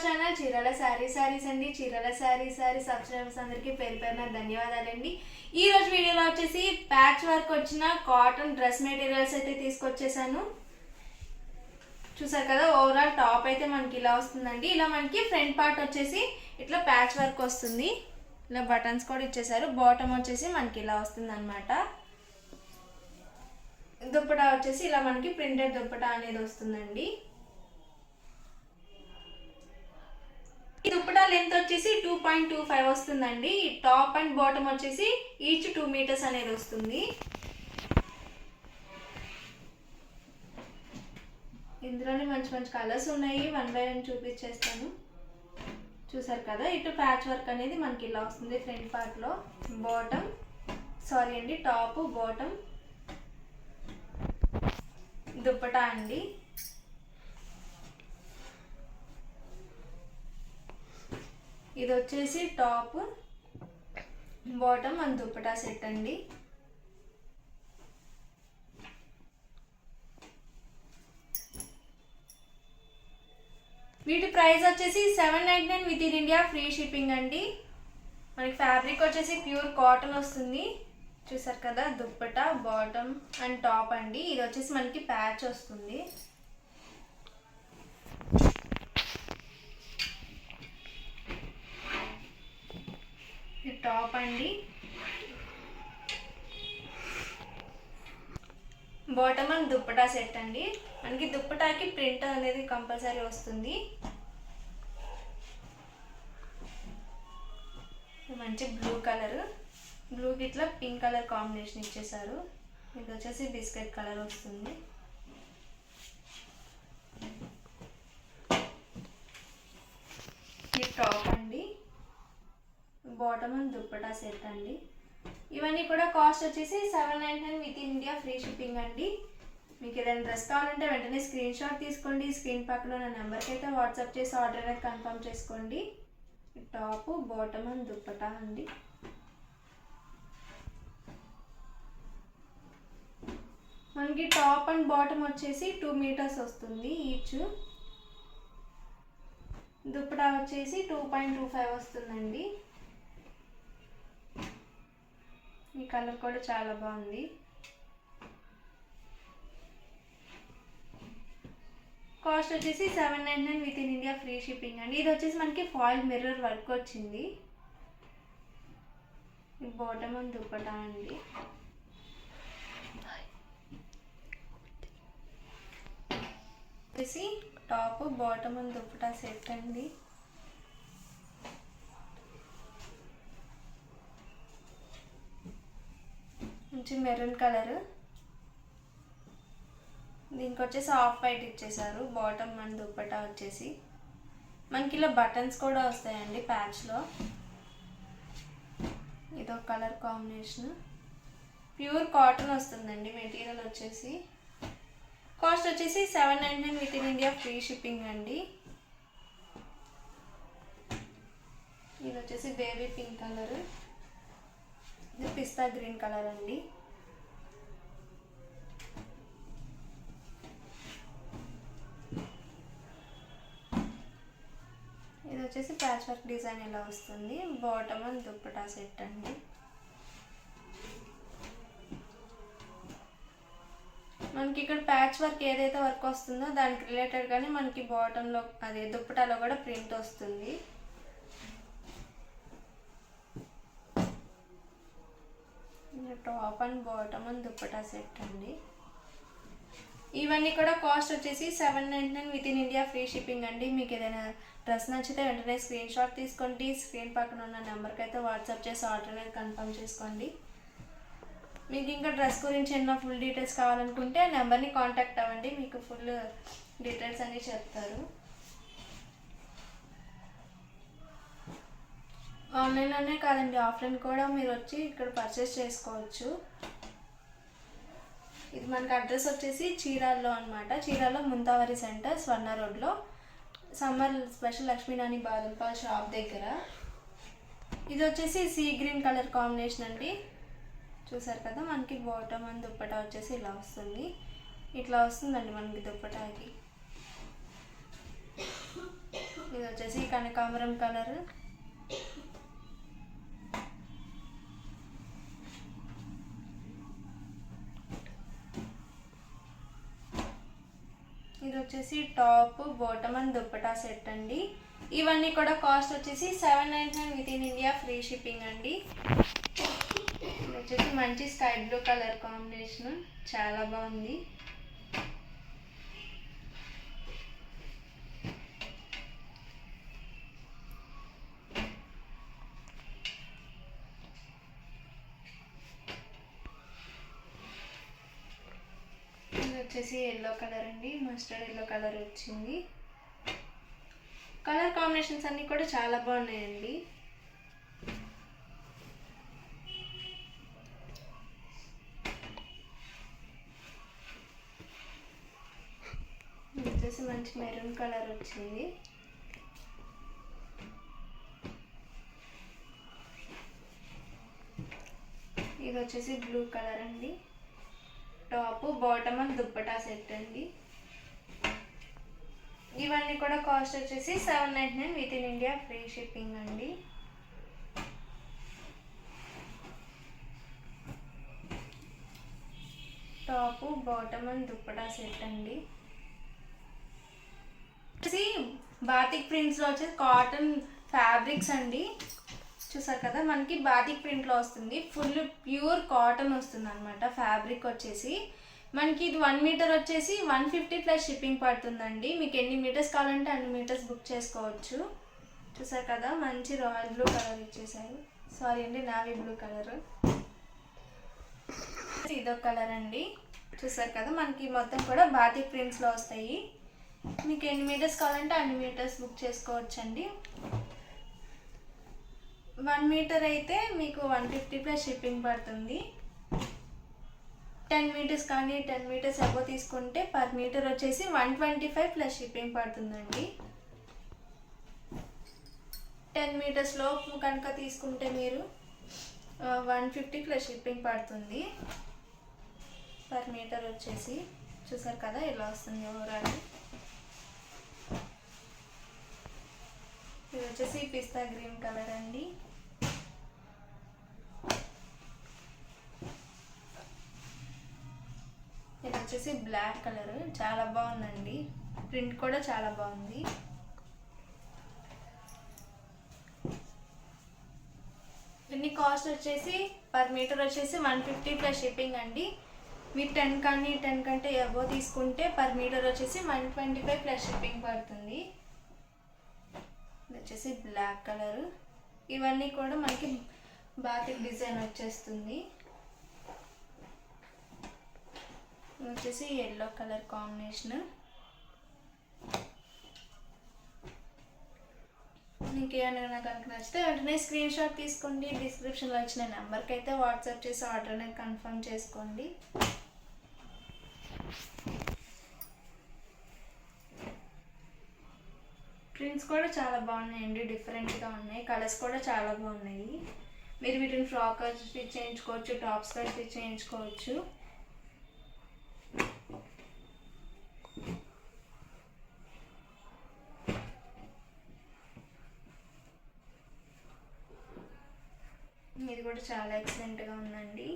Our channel Chirala saris అండి. Chirala saris subscribers అందరికీ పేరు పేరున ధన్యవాదాలండి. ఈ రోజు వీడియోలో వచ్చేసి ప్యాచ్ వర్క్ వచ్చిన కాటన్ డ్రెస్ మెటీరియల్స్ అయితే తీసుకొచ్చేసాను. చూసారు కదా, ఓవరాల్ టాప్ అయితే మనకి ఇలా వస్తుందండి. ఇలా మనకి ఫ్రంట్ పార్ట్ వచ్చేసి ఇట్లా ప్యాచ్ వర్క్ వస్తుంది. ఇలా బటన్స్ కూడా ఇచ్చేసారు. బాటమ్ వచ్చేసి మనకి ఇలా వస్తుంది అనమాట. దుప్పటా వచ్చేసి ఇలా మనకి ప్రింటెడ్ దుప్పటా అనేది వస్తుందండి. ఈ దుప్పటా లెంత్ వచ్చేసి 2.25 వస్తుందండి. టాప్ అండ్ బాటమ్ వచ్చేసి ఈచ్ 2 మీటర్స్ అనేది వస్తుంది. ఇందులోనే మంచి మంచి కలర్స్ ఉన్నాయి. 1 బై 1 చూపించేస్తాను. చూసారు కదా, ఇటు ప్యాచ్ వర్క్ అనేది మనకి ఇలా వస్తుంది. ఫ్రంట్ పార్ట్లో టాప్ బాటమ్ దుప్పటా అండి. ఇది వచ్చేసి top bottom and dupatta set అండి. వీటి ప్రైస్ వచ్చేసి 799 within India, free shipping అండి. మనకి ఫ్యాబ్రిక్ వచ్చేసి ప్యూర్ కాటన్ వస్తుంది. చూసారు కదా, దుప్పటా బాటమ్ అండ్ టాప్ అండి. ఇది వచ్చేసి మనకి ప్యాచ్ వస్తుంది. ఇది టాప్ అండి. బాటమ్ అండ్ దుప్పటా సెట్ అండి. మనకి దుప్పటాకి ప్రింట్ అనేది కంపల్సరీ వస్తుంది. మంచి బ్లూ కలర్, బ్లూకి ఇట్లా పింక్ కలర్ కాంబినేషన్ ఇచ్చేసారు. ఇది వచ్చేసి బిస్కెట్ కలర్ వస్తుంది. ఇది టాప్ అండి. బాటమ్ అండ్ దుప్పటా సెట్ అండి. ఇవన్నీ కూడా కాస్ట్ వచ్చేసి 799 within India, free shipping అండి. మీకు ఏదైనా డ్రెస్ కావాలంటే వెంటనే స్క్రీన్ షాట్ తీసుకోండి. స్క్రీన్ పక్కన నా నెంబర్కి అయితే వాట్సాప్ చేసి ఆర్డర్ అనేది కన్ఫర్మ్ చేసుకోండి. టాప్ బాటమ్ అండ్ దుప్పటా అండి. మనకి టాప్ అండ్ బాటమ్ వచ్చేసి 2 మీటర్స్ వస్తుంది ఈచ్. దుప్పటా వచ్చేసి 2.25 వస్తుందండి. ఈ కలర్ కూడా చాలా బాగుంది. కాస్ట్ వచ్చేసి 799 within India, free shipping అండి. ఇది వచ్చేసి మనకి ఫాయిల్ మిర్రర్ వర్క్ వచ్చింది. బాటమ్ అండ్ దుప్పటా అండి. వచ్చేసి top bottom and dupatta set అండి. మంచి మెరూన్ కలర్. దీనికి వచ్చేసి హాఫ్ వైట్ ఇచ్చేసారు. బాటమ్ అండ్ దుప్పటా వచ్చేసి మనకి ఇలా బటన్స్ కూడా వస్తాయండి ప్యాచ్లో. ఇదో కలర్ కాంబినేషన్. ప్యూర్ కాటన్ వస్తుందండి మెటీరియల్ వచ్చేసి. కాస్ట్ వచ్చేసి 799 within India, free shipping అండి. ఇది వచ్చేసి బేబీ పింక్ కలర్. ఇది పిస్తా గ్రీన్ కలర్ అండి. ఇది వచ్చేసి ప్యాచ్ వర్క్ డిజైన్ ఇలా వస్తుంది. బాటమ్ అండ్ దుప్పటా సెట్ అండి. మనకి ఇక్కడ ప్యాచ్ వర్క్ ఏదైతే వర్క్ వస్తుందో దానికి రిలేటెడ్గానే మనకి బాటంలో అదే దుప్పటాలో కూడా ప్రింట్ వస్తుంది. Top and bottom and dupatta set అండి. ఇవన్నీ కూడా కాస్ట్ వచ్చేసి 799 within India, free shipping అండి. మీకు ఏదైనా డ్రెస్ నచ్చితే వెంటనే స్క్రీన్ షాట్ తీసుకోండి. స్క్రీన్ పక్కన ఉన్న నెంబర్కి అయితే వాట్సాప్ చేసి ఆర్డర్ అనేది కన్ఫర్మ్ చేసుకోండి. మీకు ఇంకా డ్రెస్ గురించి ఏమైనా ఫుల్ డీటెయిల్స్ కావాలనుకుంటే ఆ నెంబర్ని కాంటాక్ట్ అవ్వండి. మీకు ఫుల్ డీటెయిల్స్ అన్నీ చెప్తారు. ఆన్లైన్లోనే కాదండి, ఆఫ్లైన్ కూడా మీరు వచ్చి ఇక్కడ పర్చేస్ చేసుకోవచ్చు. ఇది మనకి అడ్రస్ వచ్చేసి చీరాల్లో అనమాట. చీరాల్లో ముంతావరి సెంటర్, స్వర్ణ రోడ్లో, సమ్మర్ స్పెషల్ లక్ష్మీనాని బాదం పాల్ షాప్ దగ్గర. ఇది వచ్చేసి సీ గ్రీన్ కలర్ కాంబినేషన్ అండి. చూసారు కదా, మనకి బాటమ్ అండ్ దుప్పటా వచ్చేసి ఇలా వస్తుంది. ఇట్లా వస్తుందండి మనకి దుప్పటాకి. ఇది వచ్చేసి కనకాంబరం కలర్, ఇది వచ్చేసి top bottom and dupatta set అండి. ఇవన్నీ కూడా కాస్ట్ వచ్చేసి 799 within India free shipping అండి. ఇది వచ్చేసి మంచి స్కై బ్లూ కలర్ కాంబినేషన్, చాలా బాగుంది. ఇది వచ్చేసి ఎల్లో కలర్ అండి, మస్టర్డ్ ఎల్లో కలర్ వచ్చింది. కలర్ కాంబినేషన్స్ అన్నీ కూడా చాలా బాగున్నాయండి. ఇది వచ్చేసి మంచి మెరూన్ కలర్ వచ్చింది. ఇది వచ్చేసి బ్లూ కలర్ అండి. Top bottom and dupatta set అండి. ఇవన్నీ కూడా కాస్ట్ వచ్చేసి 799 within India free shipping అండి. Top bottom and dupatta set అండి. వచ్చేసి బాతిక్ ప్రింట్స్లో వచ్చేసి కాటన్ ఫ్యాబ్రిక్స్ అండి. చూసారు కదా, మనకి బాతిక్ ప్రింట్లో వస్తుంది. ఫుల్ ప్యూర్ కాటన్ వస్తుంది అనమాట. ఫ్యాబ్రిక్ వచ్చేసి మనకి ఇది 1 మీటర్ వచ్చేసి 150 ప్లస్ షిప్పింగ్ పడుతుందండి. మీకు ఎన్ని మీటర్స్ కావాలంటే అన్ని మీటర్స్ బుక్ చేసుకోవచ్చు. చూసారు కదా, మంచి రాయల్ బ్లూ కలర్ ఇచ్చేసారు. సారీ అండి, నావీ బ్లూ కలర్. ఇదొక కలర్ అండి. చూసారు కదా, మనకి మొత్తం కూడా బాతిక్ ప్రింట్స్లో వస్తాయి. మీకు ఎన్ని మీటర్స్ కావాలంటే అన్ని మీటర్స్ బుక్ చేసుకోవచ్చండి. 1 మీటర్ అయితే మీకు 150 ప్లస్ షిప్పింగ్ పడుతుంది. 10 మీటర్స్ కానీ 10 మీటర్స్ అబో తీసుకుంటే పర్ మీటర్ వచ్చేసి 125 ప్లస్ షిప్పింగ్ పడుతుందండి. 10 మీటర్స్ లోపు కనుక తీసుకుంటే మీరు 150 ప్లస్ షిప్పింగ్ పడుతుంది పర్ మీటర్ వచ్చేసి. చూసారు కదా ఇలా వస్తుంది ఓవరాల్. ఇది వచ్చేసి పిస్తా గ్రీన్ కలర్ అండి. ఇది వచ్చేసి బ్లాక్ కలర్, చాలా బాగుందండి. ప్రింట్ కూడా చాలా బాగుంది. దీని కాస్ట్ వచ్చేసి పర్ మీటర్ వచ్చేసి 150 ప్లస్ షిప్పింగ్ అండి. మీరు 10 కానీ 10 కంటే ఎవో తీసుకుంటే పర్ మీటర్ వచ్చేసి 125 ప్లస్ షిప్పింగ్ పడుతుంది. ఇది వచ్చేసి బ్లాక్ కలర్. ఇవన్నీ కూడా మనకి బాతిక్ డిజైన్ వచ్చేస్తుంది. ఇది వచ్చేసి ఎల్లో కలర్ కాంబినేషన్. మీకు ఏమైనా కనుక నచ్చితే వెంటనే స్క్రీన్ షాట్ తీసుకోండి. డిస్క్రిప్షన్లో వచ్చిన నెంబర్కి అయితే వాట్సాప్ చేసి ఆర్డర్ అనేది కన్ఫర్మ్ చేసుకోండి. ప్రింట్స్ కూడా చాలా బాగున్నాయండి, డిఫరెంట్గా ఉన్నాయి. కలర్స్ కూడా చాలా బాగున్నాయి. మీరు వీటిని ఫ్రాక్ స్టిచ్ చేయించుకోవచ్చు, టాప్స్ స్టిచ్ చేయించుకోవచ్చు. ఇది కూడా చాలా ఎక్సలెంట్గా ఉందండి.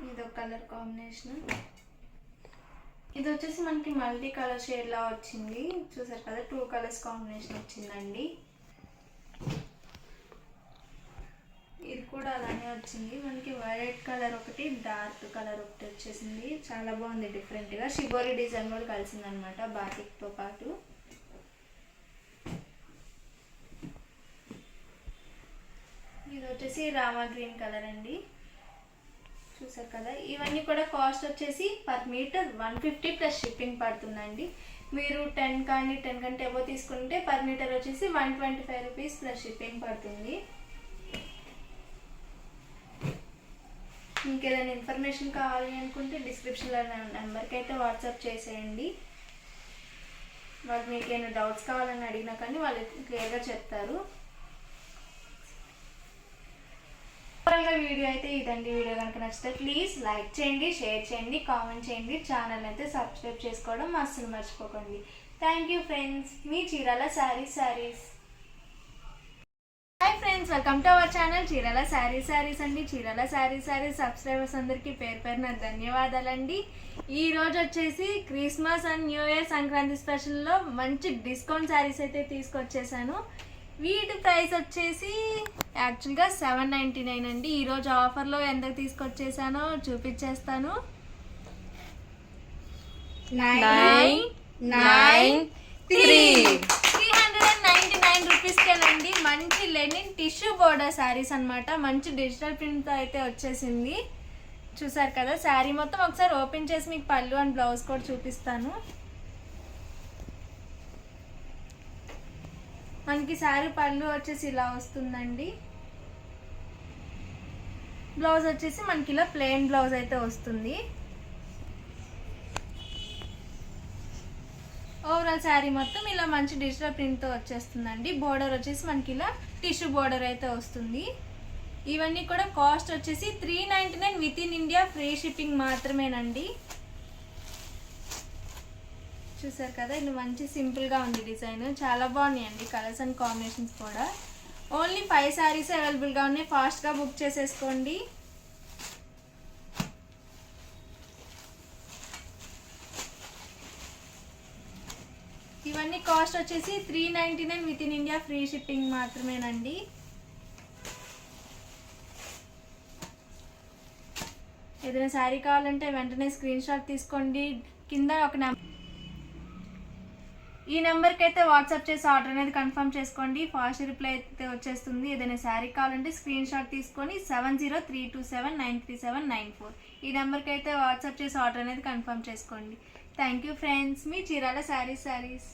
ఇది ఒక కలర్ కాంబినేషన్. ఇది వచ్చేసి మనకి మల్టీ కలర్ షేడ్ లా వచ్చింది. చూసారు కదా, 2 కలర్స్ కాంబినేషన్ వచ్చిందండి. ఇది కూడా అలానే వచ్చింది. మనకి వైలెట్ కలర్ ఒకటి, డార్క్ కలర్ ఒకటి వచ్చేసింది. చాలా బాగుంది, డిఫరెంట్గా షిబోరి డిజైన్ కూడా కలిసింది అనమాట బాతిక్తో పాటు. ఇది వచ్చేసి రామా గ్రీన్ కలర్ అండి. చూసారు కదా, ఇవన్నీ కూడా కాస్ట్ వచ్చేసి పర్ మీటర్ 150 ప్లస్ షిప్పింగ్ పడుతుందండి. మీరు 10 కానీ 10 కంటే ఎవో తీసుకుంటే పర్ మీటర్ వచ్చేసి 125 రూపీస్ ప్లస్ షిప్పింగ్ పడుతుంది. మీకు ఏదైనా ఇన్ఫర్మేషన్ కావాలి అనుకుంటే డిస్క్రిప్షన్లో నెంబర్కి అయితే వాట్సాప్ చేసేయండి. వాళ్ళు మీకు ఏమైనా డౌట్స్ కావాలని అడిగినా కానీ వాళ్ళు క్లియర్గా చెప్తారు. ఓవరాల్గా వీడియో అయితే ఇదండి. వీడియో కనుక నచ్చితే ప్లీజ్ లైక్ చేయండి, షేర్ చేయండి, కామెంట్ చేయండి. ఛానల్ అయితే సబ్స్క్రైబ్ చేసుకోవడం అస్సలు మర్చిపోకండి. Thank you friends. Me Chirala saris. Hi friends, welcome to our channel Chirala saris అండి. చీరాల శారీస్ సబ్స్క్రైబర్స్ అందరికీ పేరు ధన్యవాదాలండి. ఈ రోజు వచ్చేసి Christmas and new year Sankranti స్పెషల్లో మంచి డిస్కౌంట్ శారీస్ అయితే తీసుకొచ్చేసాను. వీటి ప్రైస్ వచ్చేసి యాక్చువల్గా 799 అండి. ఈరోజు ఆఫర్లో ఎంత తీసుకొచ్చేసానో చూపించేస్తాను. 399 రూపీస్కేనండి. మంచి లెనిన్ టిష్యూ బోర్డర్ శారీస్ అనమాట. మంచి డిజిటల్ ప్రింట్తో అయితే వచ్చేసింది. చూసారు కదా శారీ మొత్తం. ఒకసారి ఓపెన్ చేసి మీకు పళ్ళు అండ్ బ్లౌజ్ కూడా చూపిస్తాను. మనకి శారీ పళ్ళు వచ్చేసి ఇలా వస్తుందండి. బ్లౌజ్ వచ్చేసి మనకి ఇలా ప్లెయిన్ బ్లౌజ్ అయితే వస్తుంది. ఓవరాల్ శారీ మొత్తం ఇలా మంచి డిజిటల్ ప్రింట్తో వచ్చేస్తుందండి. బోర్డర్ వచ్చేసి మనకి ఇలా టిష్యూ బోర్డర్ అయితే వస్తుంది. ఇవన్నీ కూడా కాస్ట్ వచ్చేసి 399 within India free shipping మాత్రమేనండి. చూసారు కదా, ఇది మంచి సింపుల్గా ఉంది డిజైన్. చాలా బాగున్నాయండి కలర్స్ అండ్ కాంబినేషన్స్ కూడా. ఓన్లీ 5 శారీస్ అవైలబుల్గా ఉన్నాయి. ఫాస్ట్గా బుక్ చేసేసుకోండి. ఇవన్నీ కాస్ట్ వచ్చేసి 399 within India free shipping మాత్రమేనండి. ఏదైనా శారీ కావాలంటే వెంటనే స్క్రీన్ షాట్ తీసుకోండి. కింద ఒక ఈ నెంబర్కి అయితే వాట్సాప్ చేసి ఆర్డర్ అనేది కన్ఫర్మ్ చేసుకోండి. ఫాస్ట్ రిప్లై అయితే వచ్చేస్తుంది. ఏదైనా శారీ కావాలంటే స్క్రీన్ షాట్ తీసుకొని 7032793794 ఈ నెంబర్కి అయితే వాట్సాప్ చేసి ఆర్డర్ అనేది కన్ఫర్మ్ చేసుకోండి. Thank you friends. Me Chirala saris.